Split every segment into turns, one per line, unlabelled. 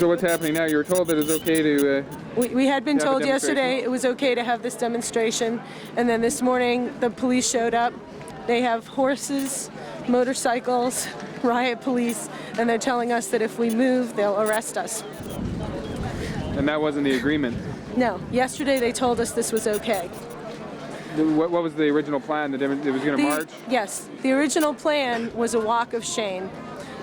So what's happening now? You were told that it's okay to...
We had been told yesterday it was okay to have this demonstration, and then this morning the police showed up. They have horses, motorcycles, riot police, and they're telling us that if we move, they'll arrest us.
And that wasn't the agreement?
No. Yesterday they told us this was okay.
What was the original plan? That it was going to march?
Yes. The original plan was a walk of shame.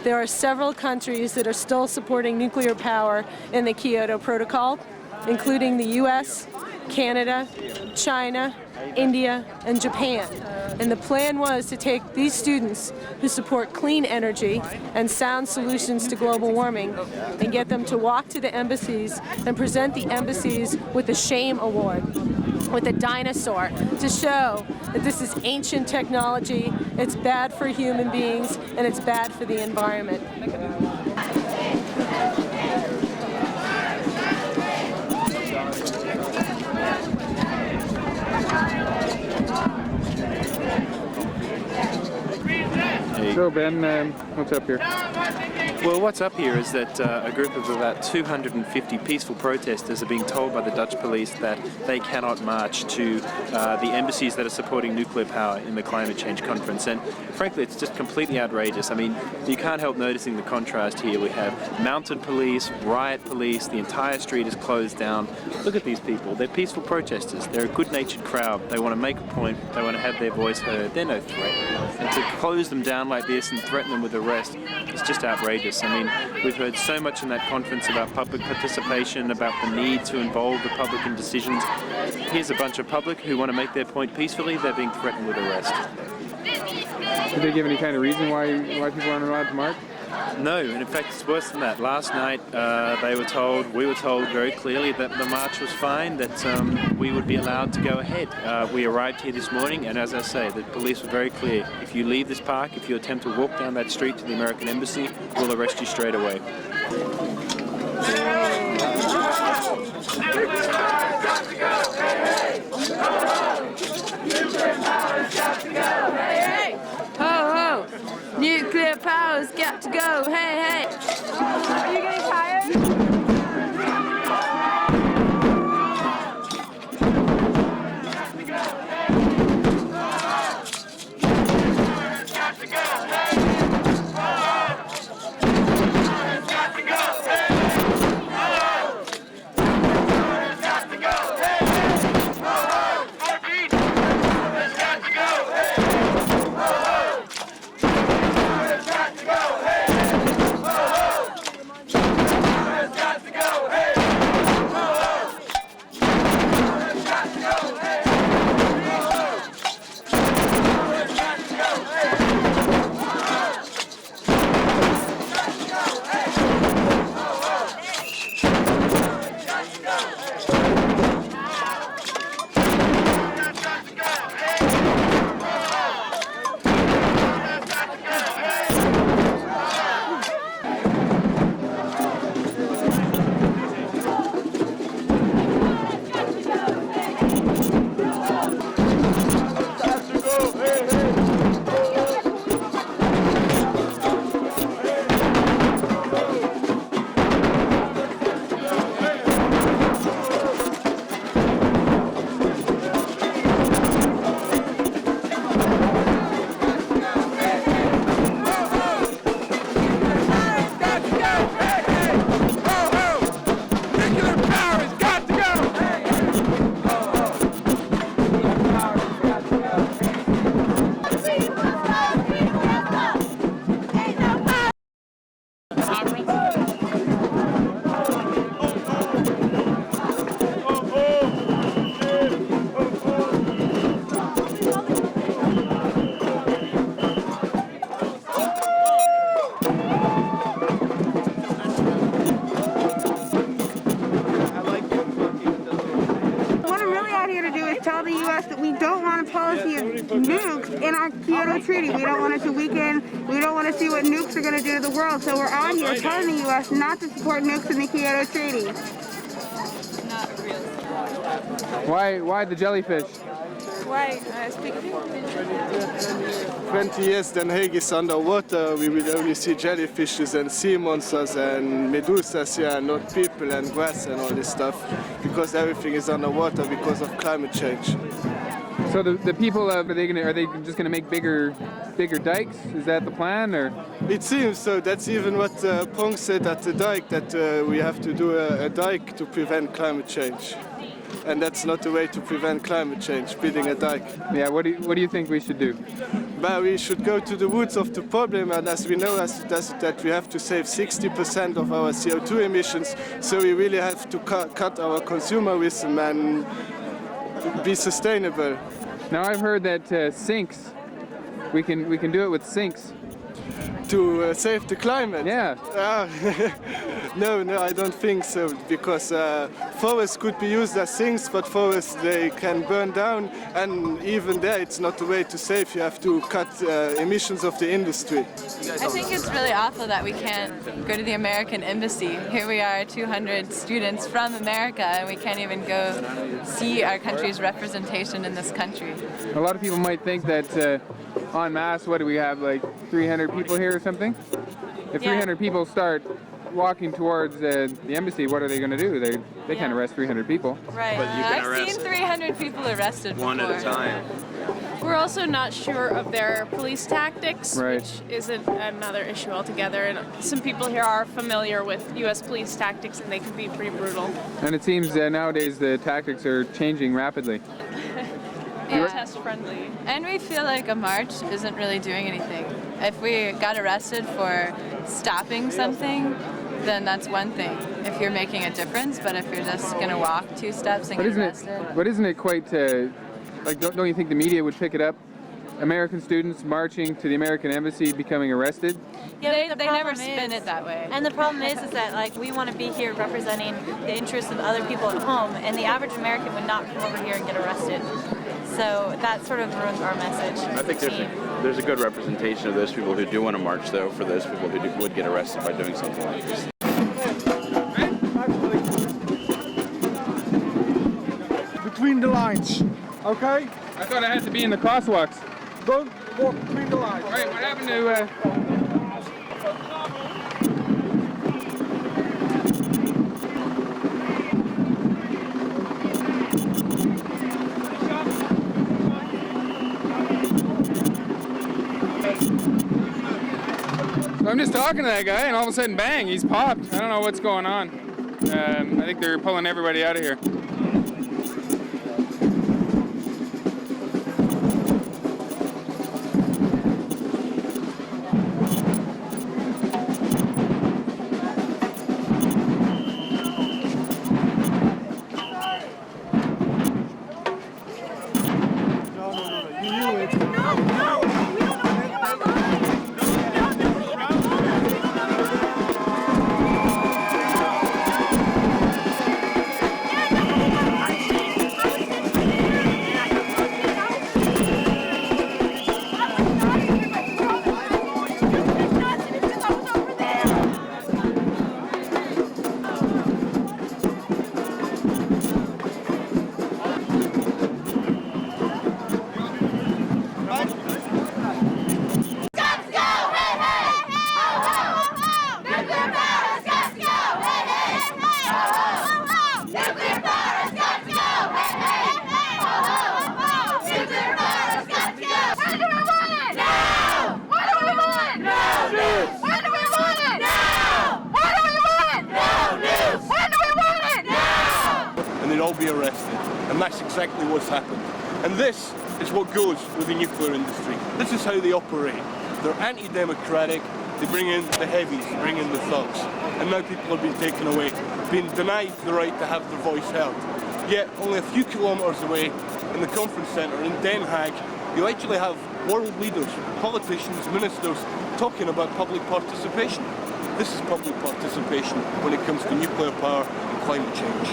There are several countries that are still supporting nuclear power in the Kyoto Protocol, including the U.S., Canada, China, India, and Japan. And the plan was to take these students who support clean energy and sound solutions to global warming and get them to walk to the embassies and present the embassies with a shame award, with a dinosaur, to show that this is ancient technology, it's bad for human beings, and it's bad for the environment.
So Ben, what's up here?
Well, what's up here is that a group of about 250 peaceful protesters are being told by the Dutch police that they cannot march to the embassies that are supporting nuclear power in the climate change conference. And frankly, it's just completely outrageous. I mean, you can't help noticing the contrast here. We have mounted police, riot police, the entire street is closed down. Look at these people. They're peaceful protesters. They're a good-natured crowd. They want to make a point. They want to have their voice heard. They're no threat. And to close them down like this and threaten them with arrest, it's just outrageous. I mean, we've heard so much in that conference about public participation, about the need to involve the public in decisions. Here's a bunch of public who want to make their point peacefully. They're being threatened with arrest.
Did they give any kind of reason why people aren't allowed to march?
No, and in fact it's worse than that. Last night we were told very clearly that the march was fine, that we would be allowed to go ahead. We arrived here this morning, and as I say, the police were very clear. If you leave this park, if you attempt to walk down that street to the American embassy, we'll arrest you straight away.
Nuclear power's got to go, hey, hey! Are you getting tired?
Tell the U.S. that we don't want a policy of nukes in our Kyoto Treaty. We don't want it to weaken. We don't want to see what nukes are going to do to the world. So we're on here telling the U.S. not to support nukes in the Kyoto Treaty.
Why the jellyfish?
Why speak?
20 years, then Hague is underwater. We will only see jellyfishes and sea monsters and medusas here, and not people and grass and all this stuff, because everything is underwater because of climate change.
So the people, are they just gonna make bigger dikes? Is that the plan, or?
It seems so. That's even what Pong said at the dike, that we have to do a dike to prevent climate change. And that's not the way to prevent climate change, building a dike.
Yeah, what do you think we should do?
But we should go to the roots of the problem, and as we know that we have to save 60% of our CO2 emissions, so we really have to cut our consumerism and be sustainable.
Now I've heard that sinks, we can do it with sinks.
To save the climate?
Yeah.
No, I don't think so, because forests could be used as sinks, but forests, they can burn down, and even there it's not the way to save. You have to cut emissions of the industry.
I think it's really awful that we can't go to the American embassy. Here we are, 200 students from America, and we can't even go see our country's representation in this country.
A lot of people might think that en masse, what do we have, like 300 people here or something? If 300 people start walking towards the embassy, what are they going to do? They can't arrest 300 people.
Right.
But you can
I've seen 300 people arrested before.
one at a time.
We're also not sure of their police tactics,
Right.
which is another issue altogether. And some people here are familiar with U.S. police tactics, and they can be pretty brutal.
And it seems nowadays the tactics are changing rapidly.
Test friendly.
And we feel like a march isn't really doing anything. If we got arrested for stopping something, then that's one thing. If you're making a difference, but if you're just going to walk 2 steps and get arrested.
But isn't it quite, like, don't you think the media would pick it up? American students marching to the American embassy becoming arrested?
Yeah, they never spin it that way.
And the problem is that like we want to be here representing the interests of other people at home, and the average American would not come over here and get arrested. So that sort of ruins our message.
I think there's a good representation of those people who do want to march, though, for those people who would get arrested by doing something like this.
Between the lines, okay?
I thought I had to be in the crosswalks.
Don't walk between the lines.
All right, what happened to... So I'm just talking to that guy, and all of a sudden, bang, he's popped. I don't know what's going on. I think they're pulling everybody out of here.
Be arrested, and that's exactly what's happened. And this is what goes with the nuclear industry. This is how they operate. They're anti-democratic, they bring in the heavies, they bring in the thugs, and now people are being taken away, being denied the right to have their voice heard. Yet, only a few kilometres away, in the conference centre in Hague, you actually have world leaders, politicians, ministers, talking about public participation. This is public participation when it comes to nuclear power and climate change.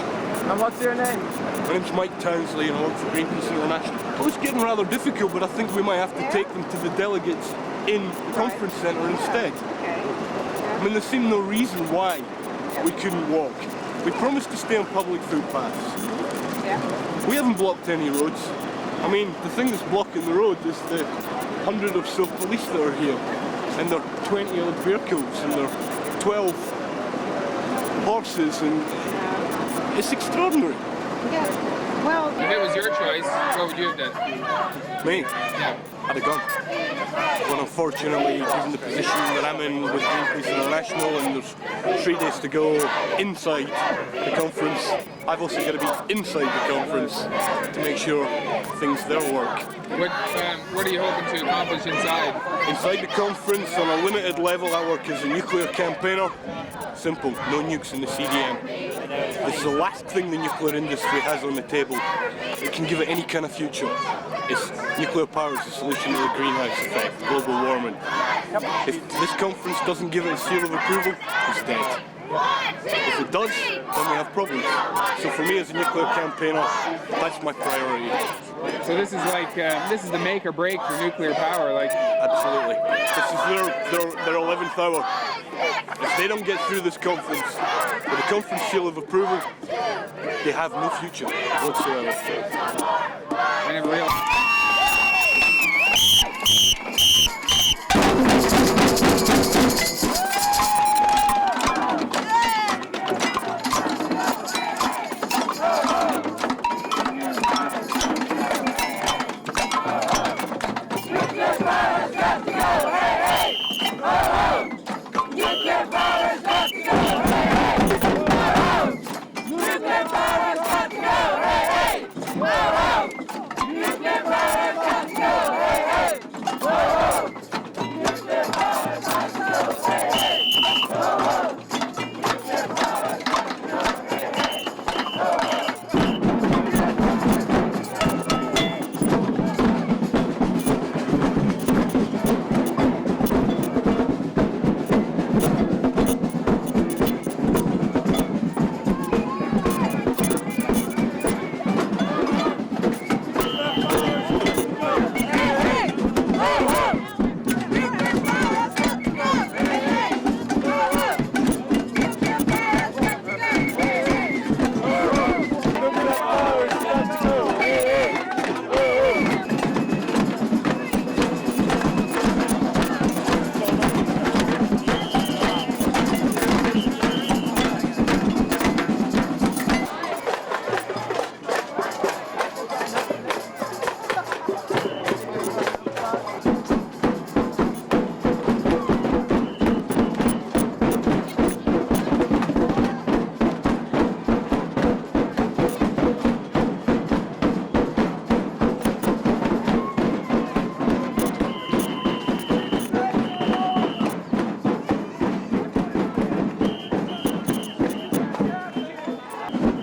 And what's your name?
My name's Mike Townsley and I work for Greenpeace International. Well, it's getting rather difficult, but I think we might have to take them to the delegates in the conference centre instead. I mean, there seemed no reason why we couldn't walk. We promised to stay on public footpaths. We haven't blocked any roads. I mean, the thing that's blocking the road is the 100 or so police that are here, and their 20 odd vehicles, and their 12 horses, and it's extraordinary.
Yeah. Well,
If it was your choice, what would you have done?
Me?
Yeah.
I'd have gone. But unfortunately, given the position that I'm in with Greenpeace International, and there's 3 days to go inside the conference, I've also got to be inside the conference to make sure things there work.
What are you hoping to accomplish inside?
Inside the conference, on a limited level, I work as a nuclear campaigner. Simple, no nukes in the CDM. This is the last thing the nuclear industry has on the table. It can give it any kind of future. It's nuclear power is the solution to the greenhouse effect, global warming. If this conference doesn't give it a seal of approval, it's dead. If it does, then we have problems. So for me as a nuclear campaigner, that's my priority.
So this is like, this is the make or break for nuclear power, like.
Absolutely. This is their 11th hour. If they don't get through this conference with a conference seal of approval, they have no future whatsoever.
And real.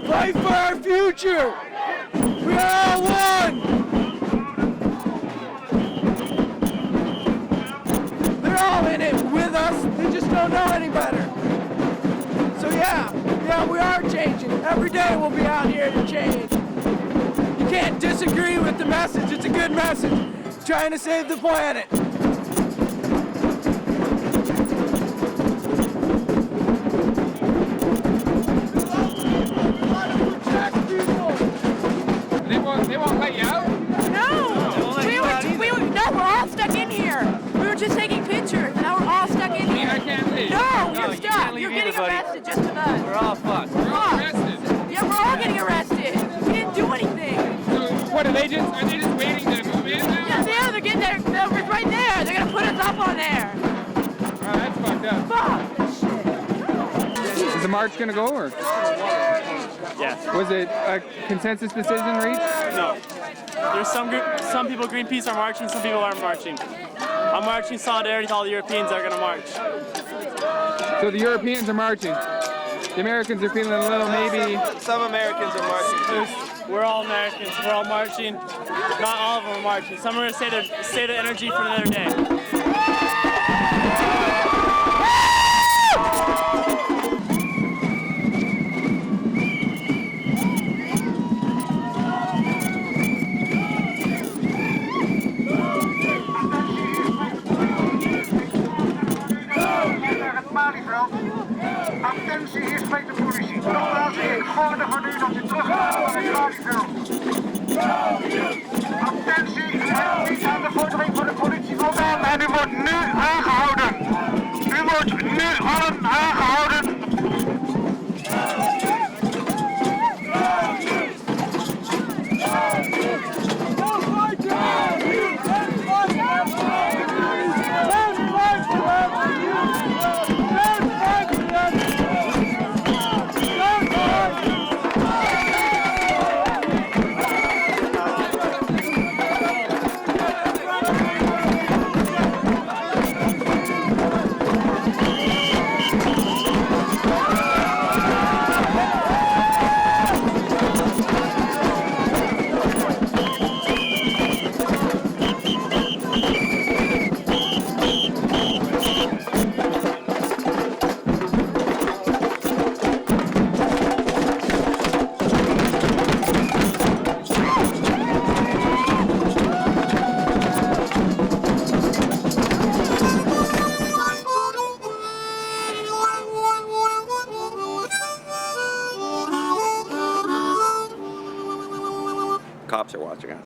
Fight for our future! We are all one! They're all in it with us, they just don't know any better. So yeah, we are changing. Every day we'll be out here to change. You can't disagree with the message, it's a good message. Trying to save the planet.
They won't let you out?
No, we're all stuck in here. We were just taking pictures, and now we're all stuck in here.
I can't leave.
No, you're stuck. You're getting arrested just with us.
We're all fucked. We're all arrested.
Yeah, we're all getting arrested. We didn't do anything.
So what are they just waiting to move in now?
Yeah, they're getting there. They're right there. They're gonna put us up on there.
Oh, that's fucked up.
Fuck.
Is the march gonna go or?
Yes.
Was it a consensus decision reached?
No. There's some people, Greenpeace, are marching, some people aren't marching. I'm marching solidarity to all the Europeans that are going to march.
So the Europeans are marching. The Americans are feeling a little maybe.
Some Americans are marching too. We're all Americans. We're all marching. Not all of them are marching. Some are going to save the energy for another day.
Attentie, hier spreekt de politie. Nogmaals, ik order van u dat u terug gaat naar het Malieveld.
Cops are watching us.